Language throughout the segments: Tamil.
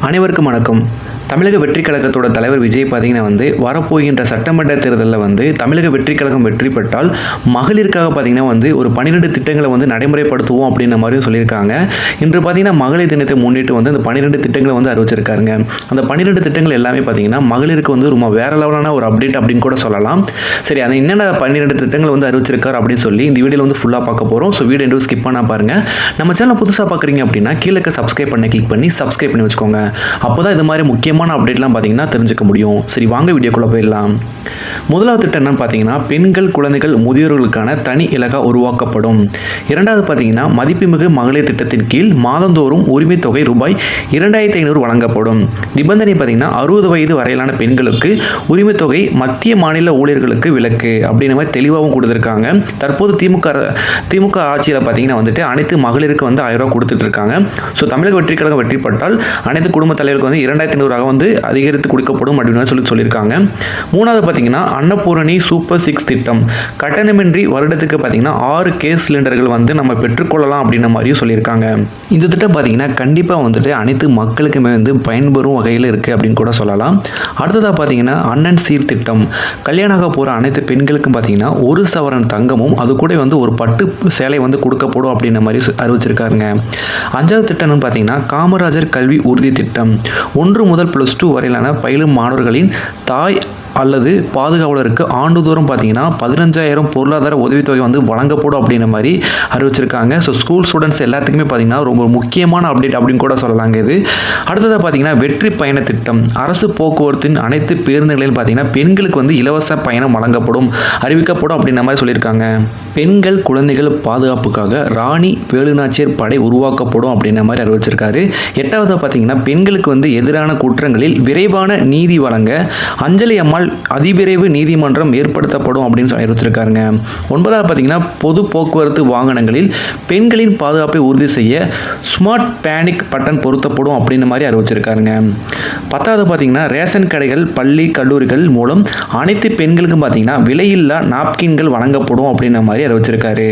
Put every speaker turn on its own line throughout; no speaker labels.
அனைவருக்கும் வணக்கம். தமிழக வெற்றி கழகத்தோட தலைவர் விஜய் பார்த்தீங்கன்னா வரப்போகின்ற சட்டமன்ற தேர்தலில் தமிழக வெற்றி கழகம் வெற்றி பெற்றால் மகளிருக்காக பார்த்தீங்கன்னா ஒரு 12 திட்டங்களை நடைமுறைப்படுத்துவோம் அப்படின்ற மாதிரியும் சொல்லியிருக்காங்க. இன்று பார்த்தீங்கன்னா மகளிர் தினத்தை முன்னிட்டு அந்த 12 திட்டங்களை அறிவிச்சிருக்காருங்க. அந்த 12 திட்டங்கள் எல்லாமே பார்த்தீங்கன்னா மகளிருக்கு ரொம்ப வேற லெவலான ஒரு அப்டேட் அப்படின்னு கூட சொல்லலாம். சரி, அது என்னென்ன 12 திட்டங்கள் அறிவிச்சிருக்காரு அப்படின்னு சொல்லி இந்த வீடியோவில் ஃபுல்லாக பார்க்க போகிறோம். ஸோ வீடியோ எதுவும் ஸ்கிப் பண்ணால் பாருங்கள். நம்ம சேனல் புதுசாக பார்க்குறீங்க அப்படின்னா கீழே சப்ஸ்கிரைப் பண்ணி கிளிக் பண்ணி சப்ஸ்கிரைப் பண்ணி வச்சுக்கோங்க. அப்போ தான் இது மாதிரி முக்கியமான அப்டேட்லாம் பார்த்தீங்கன்னா தெரிஞ்சுக்க முடியும். சரி, வாங்க வீடியோக்குள்ள போயிடலாம். முதலாவது திட்டம் என்னன்னு பார்த்தீங்கன்னா பெண்கள், குழந்தைகள், முதியோர்களுக்கான தனி இலக்கா உருவாக்கப்படும். இரண்டாவது பார்த்தீங்கன்னா மதிப்புமிகு மகளிர் திட்டத்தின் கீழ் மாதந்தோறும் உரிமை தொகை ரூபாய் 2500 வழங்கப்படும். நிபந்தனை பார்த்தீங்கன்னா 60 வயது வரையிலான பெண்களுக்கு உரிமை தொகை, மத்திய மாநில ஊழியர்களுக்கு விலக்கு அப்படின்ற மாதிரி தெளிவாகவும் கொடுத்துருக்காங்க. தற்போது திமுக ஆட்சியில் பார்த்தீங்கன்னா அனைத்து மகளிருக்கு 1000 ரூபா கொடுத்துட்டு இருக்காங்க. ஸோ தமிழக வெற்றி கழகம் வெற்றி பெற்றால் அனைத்து குடும்ப தலைவருக்கு 2500 அதிகரித்து கொடுக்கப்படும் அப்படின்னு சொல்லியிருக்காங்க. மூணாவது பார்த்தீங்கன்னா அன்னபூரணி சூப்பர் 6 திட்டம். கட்டணமின்றி வருடத்துக்கு பார்த்தீங்கன்னா 6 கேஸ் சிலிண்டர்கள் நம்ம பெற்றுக்கொள்ளலாம் அப்படின்ற மாதிரியும் சொல்லியிருக்காங்க. இந்த திட்டம் பார்த்தீங்கன்னா கண்டிப்பாக அனைத்து மக்களுக்குமே பயன்பெறும் வகையில் இருக்குது அப்படின்னு கூட சொல்லலாம். அடுத்ததாக பார்த்தீங்கன்னா அண்ணன் சீர் திட்டம். கல்யாணம் ஆக போகிற அனைத்து பெண்களுக்கும் பார்த்தீங்கன்னா 1 சவரன் தங்கமும் அது கூட ஒரு பட்டு சேலை கொடுக்கப்படும் அப்படின்ற மாதிரி அறிவிச்சிருக்காருங்க. அஞ்சாவது திட்டம்னு பார்த்தீங்கன்னா காமராஜர் கல்வி உறுதி திட்டம். 1 முதல் +2 வரையிலான பயிலும் மாணவர்களின் தாய் அல்லது பாதுகாவலருக்கு ஆண்டுதோறும் பார்த்தீங்கன்னா 15000 பொருளாதார உதவித்தொகை வழங்கப்படும் அப்படின்ற மாதிரி அறிவிச்சிருக்காங்க. ஸோ ஸ்கூல் ஸ்டூடெண்ட்ஸ் எல்லாத்துக்குமே பார்த்தீங்கன்னா ரொம்ப முக்கியமான அப்டேட் அப்படின்னு கூட சொல்லலாங்க இது. அடுத்ததாக பார்த்தீங்கன்னா வெற்றி பயண திட்டம். அரசு போக்குவரத்தின் அனைத்து பேருந்துகளிலும் பார்த்தீங்கன்னா பெண்களுக்கு இலவச பயணம் வழங்கப்படும், அறிவிக்கப்படும் அப்படின்ற மாதிரி சொல்லியிருக்காங்க. பெண்கள், குழந்தைகள் பாதுகாப்புக்காக ராணி வேலுநாச்சியர் படை உருவாக்கப்படும் அப்படின்ற மாதிரி அறிவிச்சிருக்காரு. எட்டாவது பார்த்தீங்கன்னா பெண்களுக்கு எதிரான குற்றங்களில் விரைவான நீதி வழங்க அஞ்சலி அம்மாள் அதிவிரைவு நீதிமன்றம் ஏற்படுத்தப்படும் அப்படின்னு அறிவிச்சிருக்காருங்க. 9வது பார்த்தீங்கன்னா பொது போக்குவரத்து வாகனங்களில் பெண்களின் பாதுகாப்பை உறுதி செய்ய ஸ்மார்ட் பேனிக் பட்டன் பொருத்தப்படும் அப்படின்ற மாதிரி அறிவிச்சிருக்காருங்க. 10வது பார்த்தீங்கன்னா ரேஷன் கடைகள், பள்ளி, கல்லூரிகள் மூலம் அனைத்து பெண்களுக்கும் பார்த்தீங்கன்னா விலையில்லா நாப்கின்கள் வழங்கப்படும் அப்படின்ற மாதிரி அறிவிச்சிருக்காரு.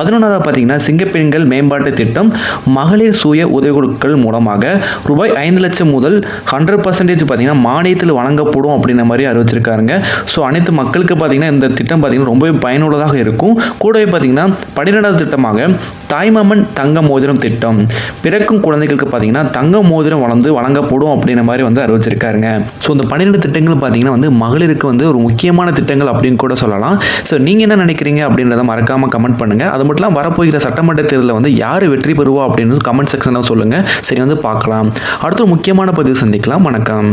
11வது பார்த்தீங்கன்னா சிங்கப்பெண்கள் மேம்பாட்டு திட்டம். மகளிர் சுய உதவிக்குழுக்கள் மூலமாக ரூபாய் 5 லட்சம் முதல் 100% பார்த்தீங்கன்னா மானியத்தில் வழங்கப்படும் அப்படின்ற மாதிரி அறிவிச்சிருக்காருங்க. ஸோ அனைத்து மக்களுக்கு பார்த்தீங்கன்னா இந்த திட்டம் பார்த்தீங்கன்னா ரொம்பவே பயனுள்ளதாக இருக்கும். கூடவே பார்த்தீங்கன்னா 12வது திட்டமாக தாய்மாமன் தங்க மோதிரம் திட்டம். பிறக்கும் குழந்தைகளுக்கு பார்த்தீங்கன்னா தங்க மோதிரம் வழங்கப்படும் அப்படின்ற மாதிரி அறிவிச்சிருக்காருங்க. ஸோ இந்த 12 திட்டங்கள் பார்த்தீங்கன்னா மகளிருக்கு ஒரு முக்கியமான திட்டங்கள் அப்படின்னு கூட சொல்லலாம். ஸோ நீங்கள் என்ன நினைக்கிறீங்க அப்படின்றத மறக்காமல் கமெண்ட் பண்ணுங்கள். அது மட்டும் இல்லாமல் வரப்போகிற சட்டமன்ற தேர்தலில் யார் வெற்றி பெறுவா அப்படின்னு கமெண்ட் செக்ஷனில் சொல்லுங்கள். சரி, பார்க்கலாம். அடுத்த முக்கியமான பதிவு சந்திக்கலாம். வணக்கம்.